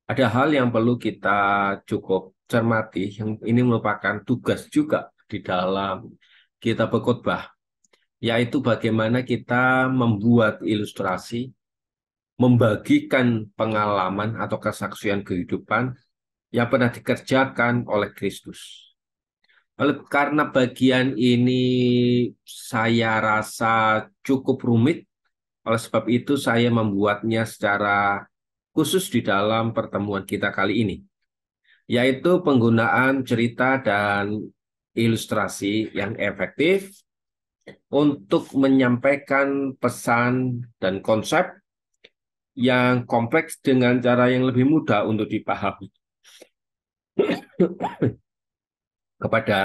Ada hal yang perlu kita cukup cermati, yang ini merupakan tugas juga di dalam kita berkhotbah, yaitu bagaimana kita membuat ilustrasi, membagikan pengalaman atau kesaksian kehidupan yang pernah dikerjakan oleh Kristus. Karena bagian ini saya rasa cukup rumit, oleh sebab itu saya membuatnya secara khusus di dalam pertemuan kita kali ini, yaitu penggunaan cerita dan ilustrasi yang efektif untuk menyampaikan pesan dan konsep yang kompleks dengan cara yang lebih mudah untuk dipahami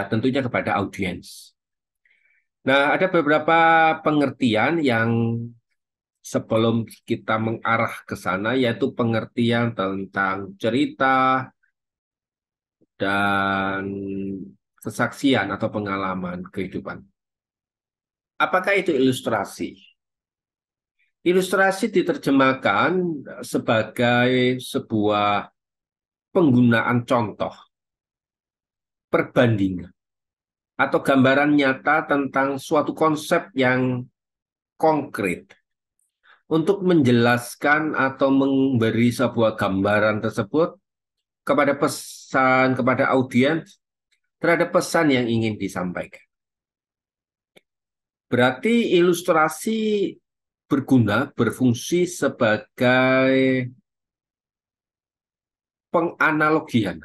tentunya kepada audiens. Nah, ada beberapa pengertian yang sebelum kita mengarah ke sana, yaitu pengertian tentang cerita dan kesaksian atau pengalaman kehidupan. Apakah itu ilustrasi? Ilustrasi diterjemahkan sebagai sebuah penggunaan contoh, perbandingan, atau gambaran nyata tentang suatu konsep yang konkret untuk menjelaskan atau memberi sebuah gambaran tersebut kepada kepada audiens terhadap pesan yang ingin disampaikan. Berarti ilustrasi berfungsi sebagai penganalogian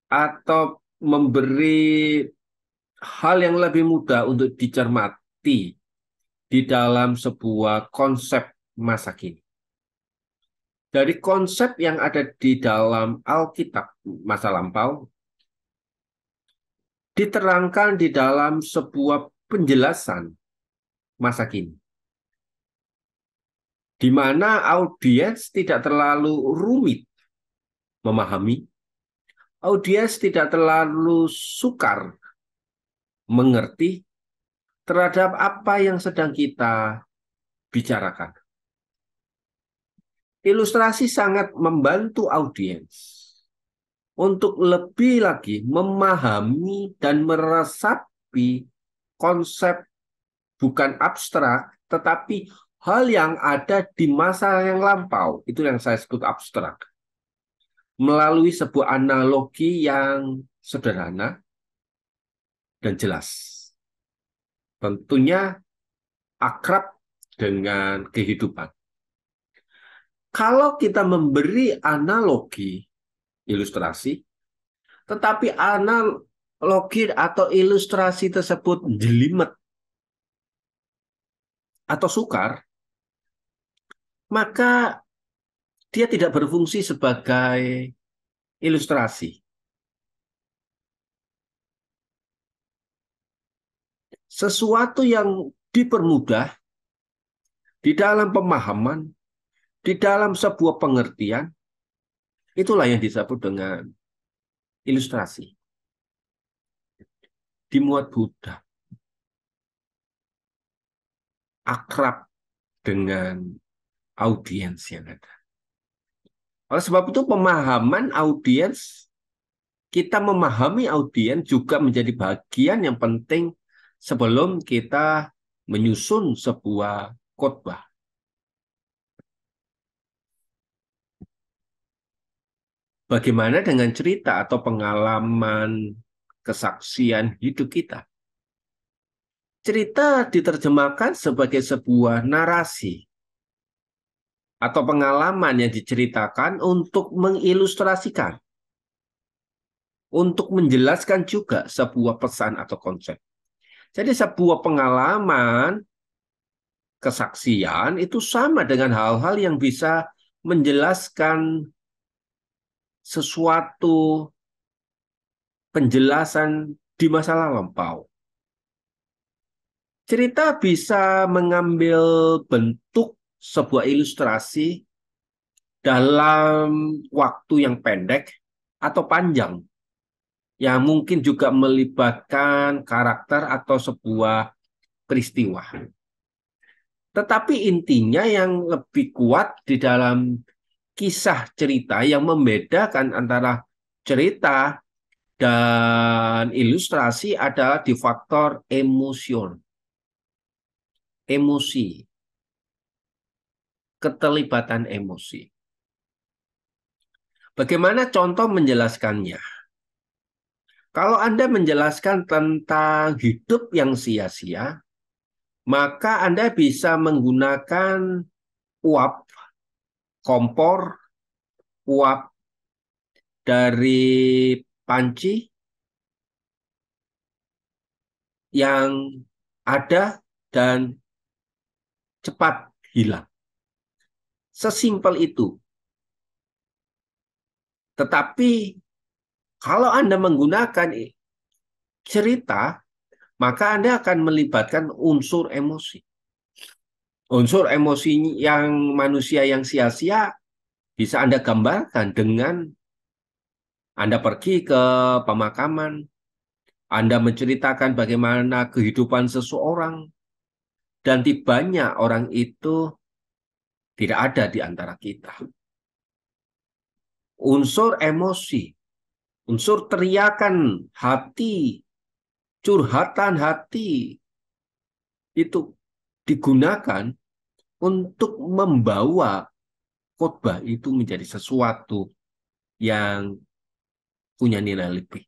atau memberi hal yang lebih mudah untuk dicermati di dalam sebuah konsep masa kini. Dari konsep yang ada di dalam Alkitab masa lampau, diterangkan di dalam sebuah penjelasan masa kini, di mana audiens tidak terlalu rumit memahami, audiens tidak terlalu sukar mengerti terhadap apa yang sedang kita bicarakan. Ilustrasi sangat membantu audiens untuk lebih lagi memahami dan meresapi konsep bukan abstrak, tetapi hal yang ada di masa yang lampau. Itu yang saya sebut abstrak. Melalui sebuah analogi yang sederhana dan jelas. Tentunya akrab dengan kehidupan. Kalau kita memberi analogi ilustrasi, tetapi analogi atau ilustrasi tersebut jelimet atau sukar, maka dia tidak berfungsi sebagai ilustrasi. Sesuatu yang dipermudah di dalam pemahaman, di dalam sebuah pengertian, itulah yang disebut dengan ilustrasi. Dimuat mudah, akrab dengan audiens yang ada. Oleh sebab itu pemahaman audiens, kita memahami audiens juga menjadi bagian yang penting sebelum kita menyusun sebuah khotbah. Bagaimana dengan cerita atau pengalaman kesaksian hidup kita? Cerita diterjemahkan sebagai sebuah narasi atau pengalaman yang diceritakan untuk mengilustrasikan, untuk menjelaskan juga sebuah pesan atau konsep. Jadi sebuah pengalaman, kesaksian itu sama dengan hal-hal yang bisa menjelaskan sesuatu penjelasan di masa lampau. Cerita bisa mengambil bentuk sebuah ilustrasi dalam waktu yang pendek atau panjang, yang mungkin juga melibatkan karakter atau sebuah peristiwa. Tetapi intinya yang lebih kuat di dalam kisah cerita yang membedakan antara cerita dan ilustrasi adalah di faktor emosi, keterlibatan emosi. Bagaimana contoh menjelaskannya? Kalau Anda menjelaskan tentang hidup yang sia-sia, maka Anda bisa menggunakan uap, kompor, uap dari panci yang ada dan cepat hilang. Sesimpel itu. Tetapi kalau Anda menggunakan cerita, maka Anda akan melibatkan unsur emosi. Unsur emosi yang manusia yang sia-sia bisa Anda gambarkan dengan Anda pergi ke pemakaman, Anda menceritakan bagaimana kehidupan seseorang, dan tibanya orang itu tidak ada di antara kita. Unsur emosi, unsur teriakan hati, curhatan hati, itu digunakan untuk membawa khotbah itu menjadi sesuatu yang punya nilai lebih.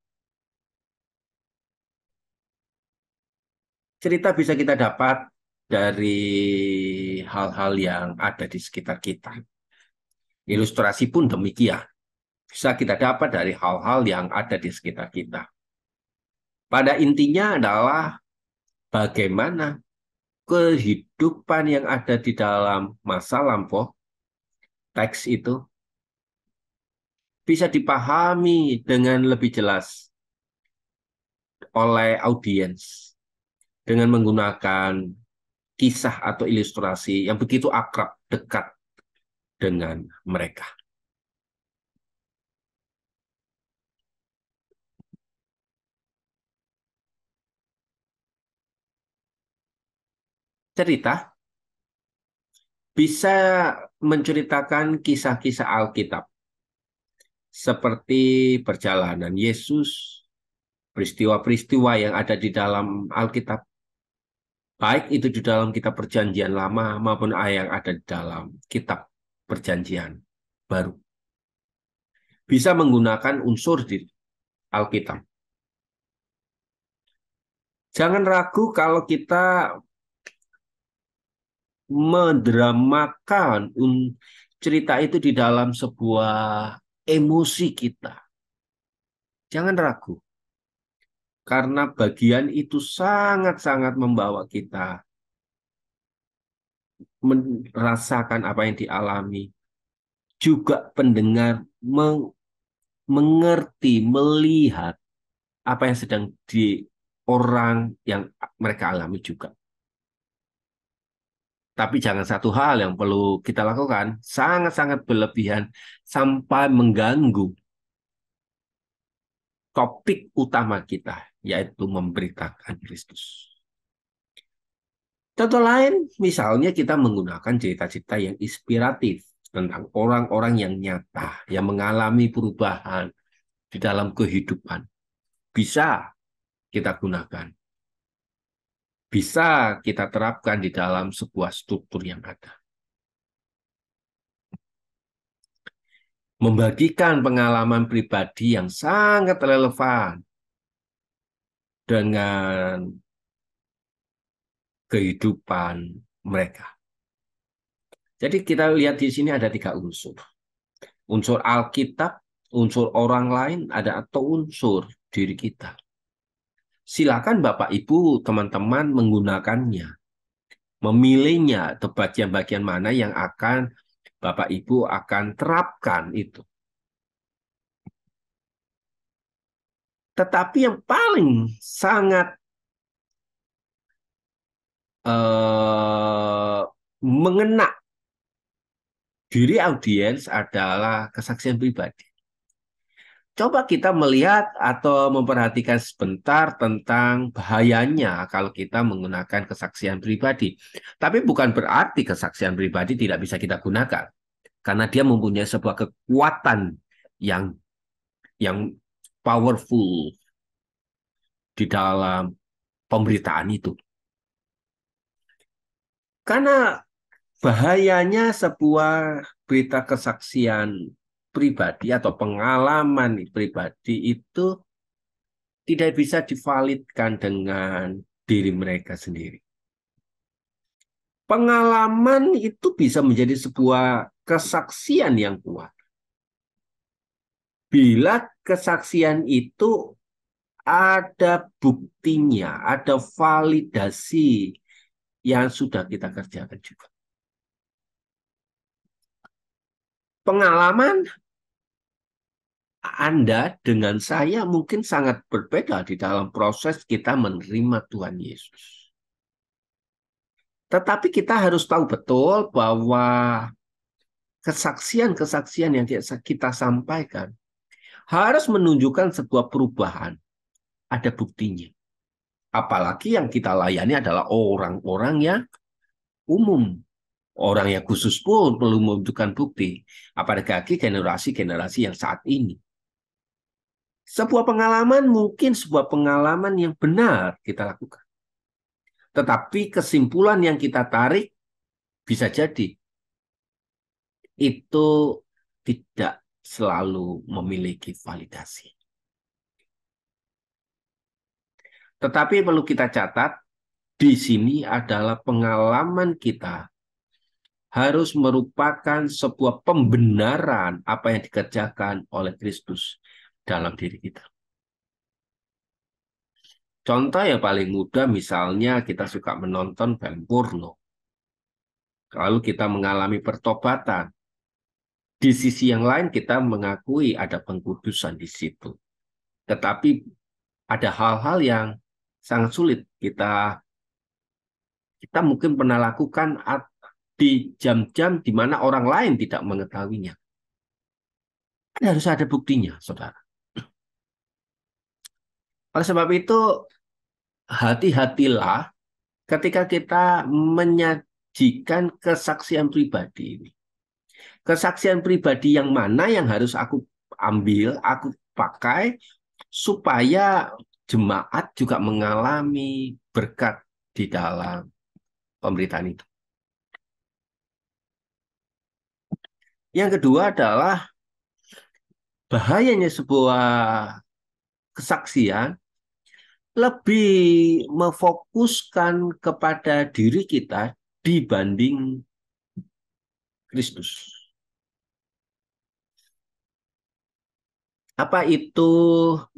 Cerita bisa kita dapat dari hal-hal yang ada di sekitar kita. Ilustrasi pun demikian. Bisa kita dapat dari hal-hal yang ada di sekitar kita. Pada intinya adalah bagaimana kehidupan yang ada di dalam masa lampau, teks itu, bisa dipahami dengan lebih jelas oleh audiens dengan menggunakan kisah atau ilustrasi yang begitu akrab, dekat dengan mereka. Cerita bisa menceritakan kisah-kisah Alkitab, seperti perjalanan Yesus, peristiwa-peristiwa yang ada di dalam Alkitab, baik itu di dalam kitab Perjanjian Lama maupun yang ada di dalam kitab Perjanjian Baru. Bisa menggunakan unsur di Alkitab. Jangan ragu kalau kita mendramakan cerita itu di dalam sebuah emosi kita. Jangan ragu, karena bagian itu sangat-sangat membawa kita merasakan apa yang dialami. Juga pendengar mengerti, melihat apa yang sedang di orang yang mereka alami juga. Tapi jangan satu hal yang perlu kita lakukan, sangat-sangat berlebihan sampai mengganggu topik utama kita, yaitu memberitakan Kristus. Contoh lain, misalnya kita menggunakan cerita-cerita yang inspiratif tentang orang-orang yang nyata, yang mengalami perubahan di dalam kehidupan. Bisa kita gunakan. Bisa kita terapkan di dalam sebuah struktur yang ada. Membagikan pengalaman pribadi yang sangat relevan dengan kehidupan mereka. Jadi kita lihat di sini ada 3 unsur. Unsur Alkitab, unsur orang lain, ada atau unsur diri kita. Silakan Bapak Ibu, teman-teman menggunakannya, memilihnya atau bagian-bagian mana yang akan Bapak Ibu akan terapkan itu. Tetapi yang paling sangat mengena diri audiens adalah kesaksian pribadi. Coba kita melihat atau memperhatikan sebentar tentang bahayanya kalau kita menggunakan kesaksian pribadi. Tapi bukan berarti kesaksian pribadi tidak bisa kita gunakan. karena dia mempunyai sebuah kekuatan yang yang powerful di dalam pemberitaan itu. Karena bahayanya sebuah berita kesaksian pribadi atau pengalaman pribadi itu tidak bisa divalidkan dengan diri mereka sendiri. Pengalaman itu bisa menjadi sebuah kesaksian yang kuat. Bila kesaksian itu ada buktinya, ada validasi yang sudah kita kerjakan juga. Pengalaman Anda dengan saya mungkin sangat berbeda di dalam proses kita menerima Tuhan Yesus. Tetapi kita harus tahu betul bahwa kesaksian-kesaksian yang kita sampaikan harus menunjukkan sebuah perubahan. Ada buktinya. Apalagi yang kita layani adalah orang-orang yang umum. Orang yang khusus pun perlu menunjukkan bukti. Apalagi generasi-generasi yang saat ini. Sebuah pengalaman mungkin sebuah pengalaman yang benar kita lakukan. Tetapi kesimpulan yang kita tarik bisa jadi itu tidak selalu memiliki validasi. Tetapi perlu kita catat, di sini adalah pengalaman kita harus merupakan sebuah pembenaran apa yang dikerjakan oleh Kristus dalam diri kita. Contoh yang paling mudah misalnya kita suka menonton film porno. Lalu kita mengalami pertobatan. Di sisi yang lain kita mengakui ada pengkudusan di situ. Tetapi ada hal-hal yang sangat sulit kita mungkin pernah lakukan di jam-jam di mana orang lain tidak mengetahuinya. Harus ada buktinya, saudara. Oleh sebab itu, hati-hatilah ketika kita menyajikan kesaksian pribadi ini. Kesaksian pribadi yang mana yang harus aku ambil, aku pakai, supaya jemaat juga mengalami berkat di dalam pemberitaan itu. Yang kedua adalah bahayanya sebuah kesaksian lebih memfokuskan kepada diri kita dibanding Kristus. Apa itu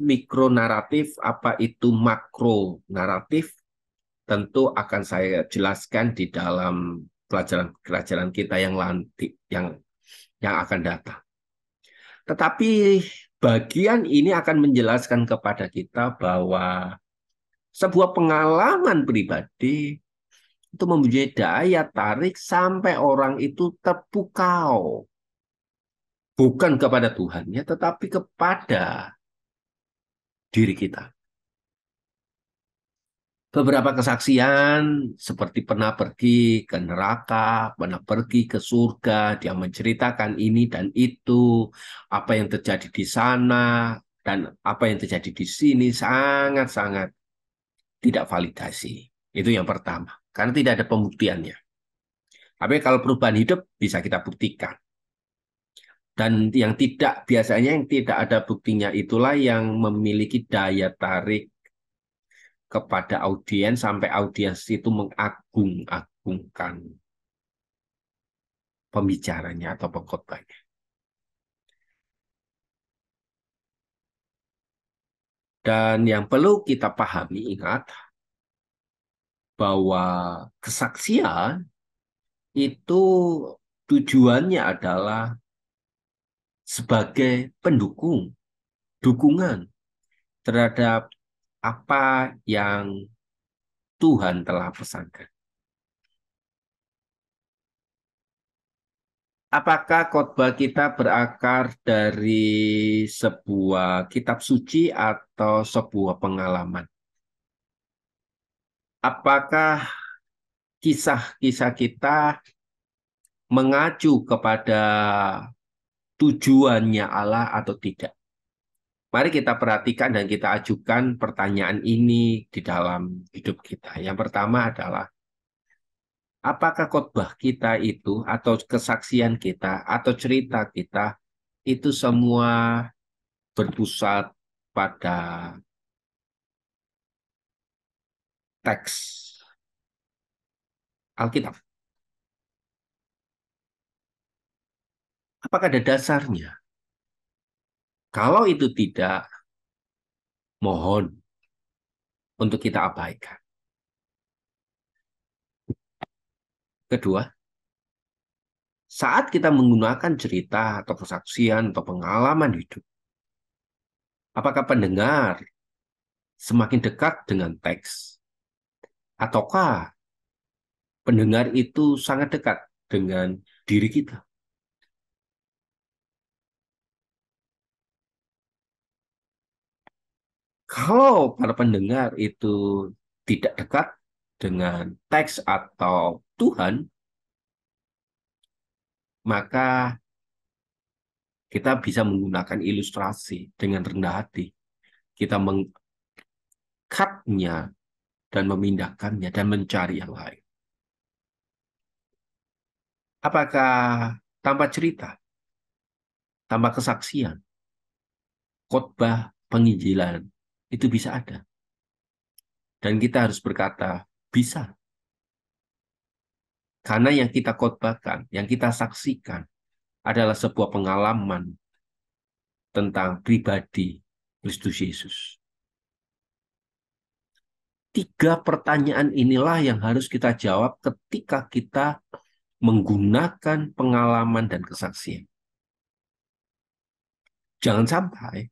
mikronaratif, apa itu makronaratif, tentu akan saya jelaskan di dalam pelajaran-pelajaran kita yang nanti, yang akan datang. Tetapi bagian ini akan menjelaskan kepada kita bahwa sebuah pengalaman pribadi itu mempunyai daya tarik sampai orang itu terpukau. Bukan kepada Tuhannya, tetapi kepada diri kita. Beberapa kesaksian seperti pernah pergi ke neraka, pernah pergi ke surga, dia menceritakan ini dan itu, apa yang terjadi di sana, dan apa yang terjadi di sini sangat-sangat tidak validasi. Itu yang pertama, karena tidak ada pembuktiannya. Tapi kalau perubahan hidup bisa kita buktikan. Dan yang biasanya yang tidak ada buktinya itulah yang memiliki daya tarik kepada audiens sampai audiens itu mengagung-agungkan pembicaranya atau pengkhotbahnya. Dan yang perlu kita pahami, ingat bahwa kesaksian itu tujuannya adalah sebagai dukungan terhadap apa yang Tuhan telah pesankan. Apakah khotbah kita berakar dari sebuah kitab suci atau sebuah pengalaman? Apakah kisah-kisah kita mengacu kepada tujuannya Allah atau tidak. Mari kita perhatikan dan kita ajukan pertanyaan ini di dalam hidup kita. Yang pertama adalah, apakah khotbah kita itu, atau kesaksian kita, atau cerita kita, itu semua berpusat pada teks Alkitab? Apakah ada dasarnya? Kalau itu tidak, mohon untuk kita abaikan. Kedua, saat kita menggunakan cerita atau kesaksian atau pengalaman hidup, apakah pendengar semakin dekat dengan teks, ataukah pendengar itu sangat dekat dengan diri kita? Kalau para pendengar itu tidak dekat dengan teks atau Tuhan, maka kita bisa menggunakan ilustrasi dengan rendah hati. Kita mengcutnya dan memindahkannya dan mencari yang lain. Apakah tanpa cerita, tanpa kesaksian, khotbah penginjilan itu bisa ada? Dan kita harus berkata, bisa. Karena yang kita khotbahkan, yang kita saksikan adalah sebuah pengalaman tentang pribadi Kristus Yesus. Tiga pertanyaan inilah yang harus kita jawab ketika kita menggunakan pengalaman dan kesaksian. Jangan sampai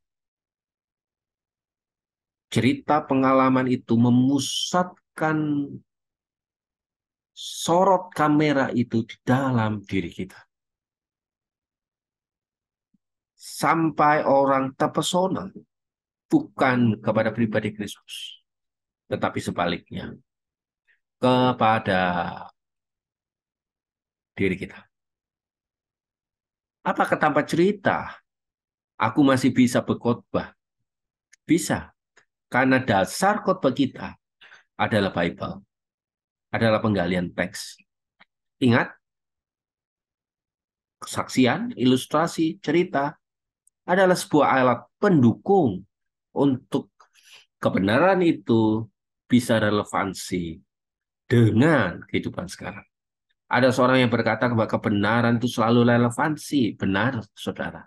cerita pengalaman itu memusatkan sorot kamera itu di dalam diri kita. Sampai orang terpesona bukan kepada pribadi Kristus, tetapi sebaliknya kepada diri kita. Apakah tanpa cerita aku masih bisa berkhotbah? Bisa, karena dasar khotbah kita adalah Bible, adalah penggalian teks. Ingat, kesaksian, ilustrasi, cerita adalah sebuah alat pendukung untuk kebenaran itu bisa relevansi dengan kehidupan sekarang. Ada seorang yang berkata bahwa kebenaran itu selalu relevansi. Benar, saudara.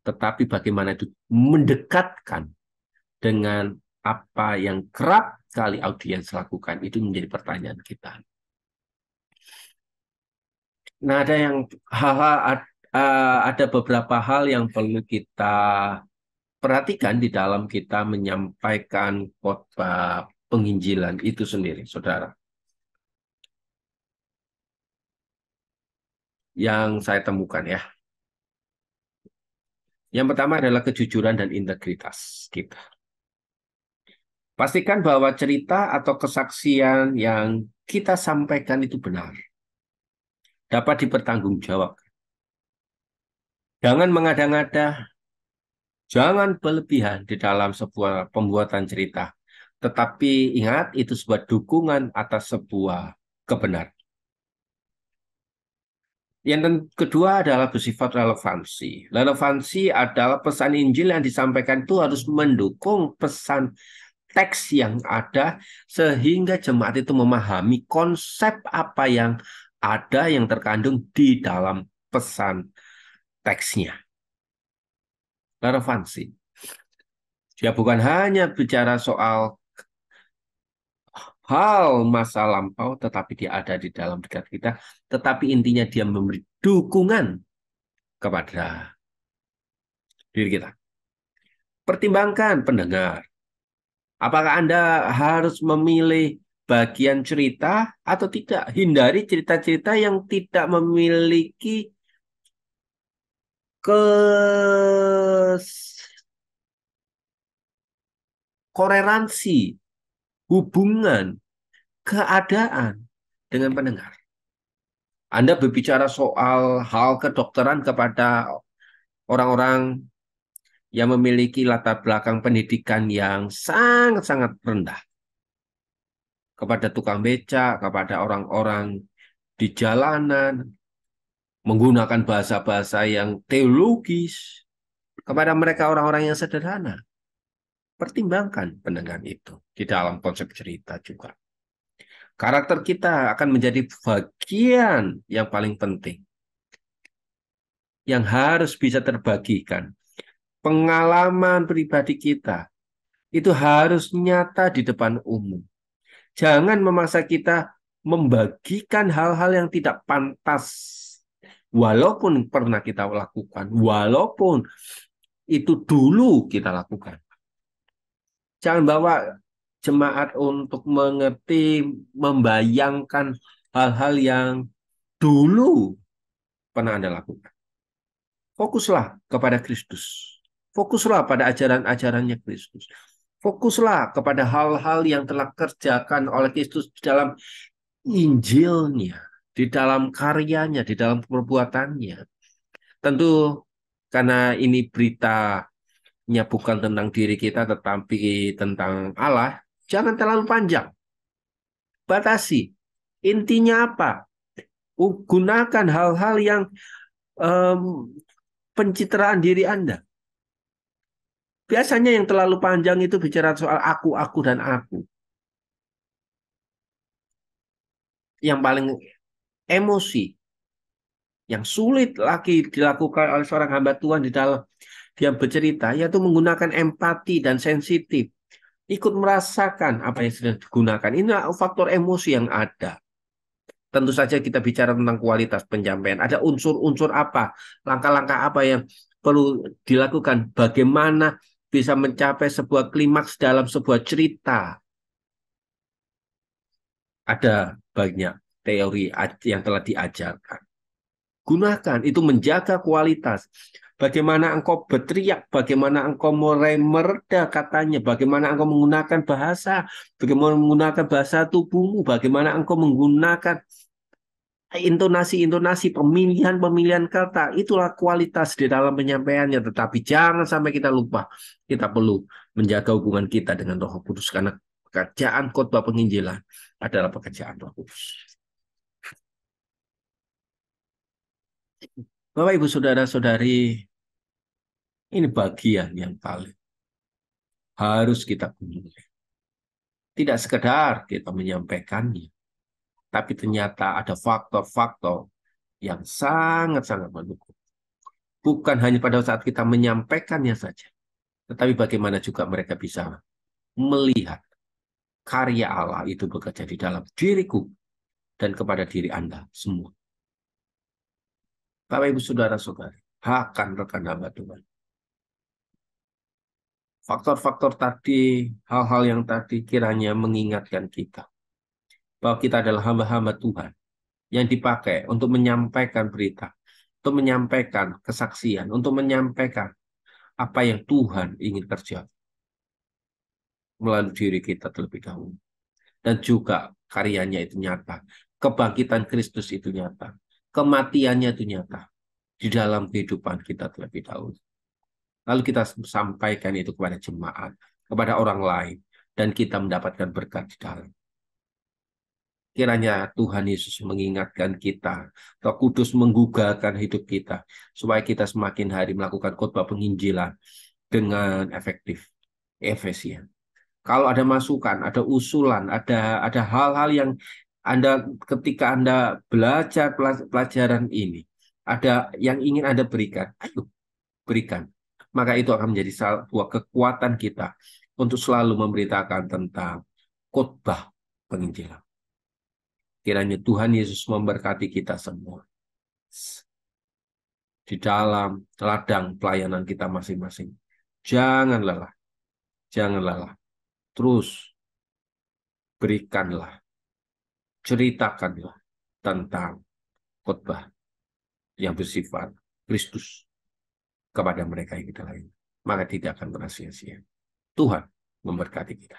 Tetapi bagaimana itu mendekatkan dengan apa yang kerap kali audiens lakukan, itu menjadi pertanyaan kita. Nah, ada beberapa hal yang perlu kita perhatikan di dalam kita menyampaikan khotbah penginjilan itu sendiri, saudara. Yang saya temukan ya. Yang pertama adalah kejujuran dan integritas kita. Pastikan bahwa cerita atau kesaksian yang kita sampaikan itu benar, dapat dipertanggungjawabkan. Jangan mengada-ngada, jangan berlebihan di dalam sebuah pembuatan cerita. Tetapi ingat, itu sebuah dukungan atas sebuah kebenaran. Yang kedua adalah bersifat relevansi. Relevansi adalah pesan Injil yang disampaikan itu harus mendukung pesan teks yang ada sehingga jemaat itu memahami konsep apa yang ada yang terkandung di dalam pesan teksnya. Relevansi. Dia bukan hanya bicara soal hal masa lampau, tetapi dia ada di dalam dekat kita. Tetapi intinya dia memberi dukungan kepada diri kita. Pertimbangkan pendengar. Apakah Anda harus memilih bagian cerita atau tidak? Hindari cerita-cerita yang tidak memiliki koreransi, hubungan, keadaan dengan pendengar. Anda berbicara soal hal kedokteran kepada orang-orang yang memiliki latar belakang pendidikan yang sangat-sangat rendah, kepada tukang beca, kepada orang-orang di jalanan, menggunakan bahasa-bahasa yang teologis, kepada mereka orang-orang yang sederhana. Pertimbangkan pendengar itu di dalam konsep cerita juga. Karakter kita akan menjadi bagian yang paling penting, yang harus bisa terbagikan. Pengalaman pribadi kita itu harus nyata di depan umum. Jangan memaksa kita membagikan hal-hal yang tidak pantas. Walaupun pernah kita lakukan, walaupun itu dulu kita lakukan. Jangan bawa jemaat untuk mengerti, membayangkan hal-hal yang dulu pernah Anda lakukan. Fokuslah kepada Kristus. Fokuslah pada ajaran-ajarannya Kristus. Fokuslah kepada hal-hal yang telah kerjakan oleh Kristus di dalam Injilnya, di dalam karyanya, di dalam perbuatannya. Tentu karena ini beritanya bukan tentang diri kita, tetapi tentang Allah, jangan terlalu panjang. Batasi. Intinya apa? Gunakan hal-hal yang pencitraan diri Anda. Biasanya yang terlalu panjang itu bicara soal aku, dan aku. Yang paling emosi, yang sulit lagi dilakukan oleh seorang hamba Tuhan di dalam dia bercerita, yaitu menggunakan empati dan sensitif. Ikut merasakan apa yang sedang digunakan. Ini faktor emosi yang ada. Tentu saja kita bicara tentang kualitas penyampaian. Ada unsur-unsur apa, langkah-langkah apa yang perlu dilakukan. Bagaimana bisa mencapai sebuah klimaks dalam sebuah cerita. Ada banyak teori yang telah diajarkan. Gunakan, itu menjaga kualitas. Bagaimana engkau berteriak, bagaimana engkau mulai mereda katanya, bagaimana engkau menggunakan bahasa, bagaimana menggunakan bahasa tubuhmu, bagaimana engkau menggunakan intonasi-intonasi, pemilihan-pemilihan kata, itulah kualitas di dalam penyampaiannya. Tetapi jangan sampai kita lupa, kita perlu menjaga hubungan kita dengan Roh Kudus, karena pekerjaan khotbah penginjilan adalah pekerjaan Roh Kudus. Bapak, Ibu, Saudara-saudari, ini bagian yang paling harus kita penuhi. Tidak sekedar kita menyampaikannya, tapi ternyata ada faktor-faktor yang sangat-sangat mendukung. Bukan hanya pada saat kita menyampaikannya saja, tetapi bagaimana juga mereka bisa melihat karya Allah itu bekerja di dalam diriku dan kepada diri Anda semua. Bapak, Ibu, Saudara-saudari, rekan hamba Tuhan. Faktor-faktor tadi, hal-hal yang tadi kiranya mengingatkan kita bahwa kita adalah hamba-hamba Tuhan yang dipakai untuk menyampaikan berita, untuk menyampaikan kesaksian, untuk menyampaikan apa yang Tuhan ingin kerjakan melalui diri kita terlebih dahulu. Dan juga karyanya itu nyata. Kebangkitan Kristus itu nyata. Kematiannya itu nyata di dalam kehidupan kita terlebih dahulu. Lalu kita sampaikan itu kepada jemaat, kepada orang lain, dan kita mendapatkan berkat di dalam. Kiranya Tuhan Yesus mengingatkan kita, Roh Kudus menggugahkan hidup kita, supaya kita semakin hari melakukan khotbah penginjilan dengan efektif. Efesian. Kalau ada masukan, ada usulan, ada hal-hal yang ketika Anda belajar pelajaran ini, ada yang ingin Anda berikan, ayo berikan. Maka itu akan menjadi sebuah kekuatan kita untuk selalu memberitakan tentang khotbah penginjilan. Kiranya Tuhan Yesus memberkati kita semua di dalam ladang pelayanan kita masing-masing. Jangan lelah, jangan lelah. Terus berikanlah, ceritakanlah tentang khotbah yang bersifat Kristus kepada mereka yang kita layani. Maka tidak akan pernah sia-sia. Tuhan memberkati kita.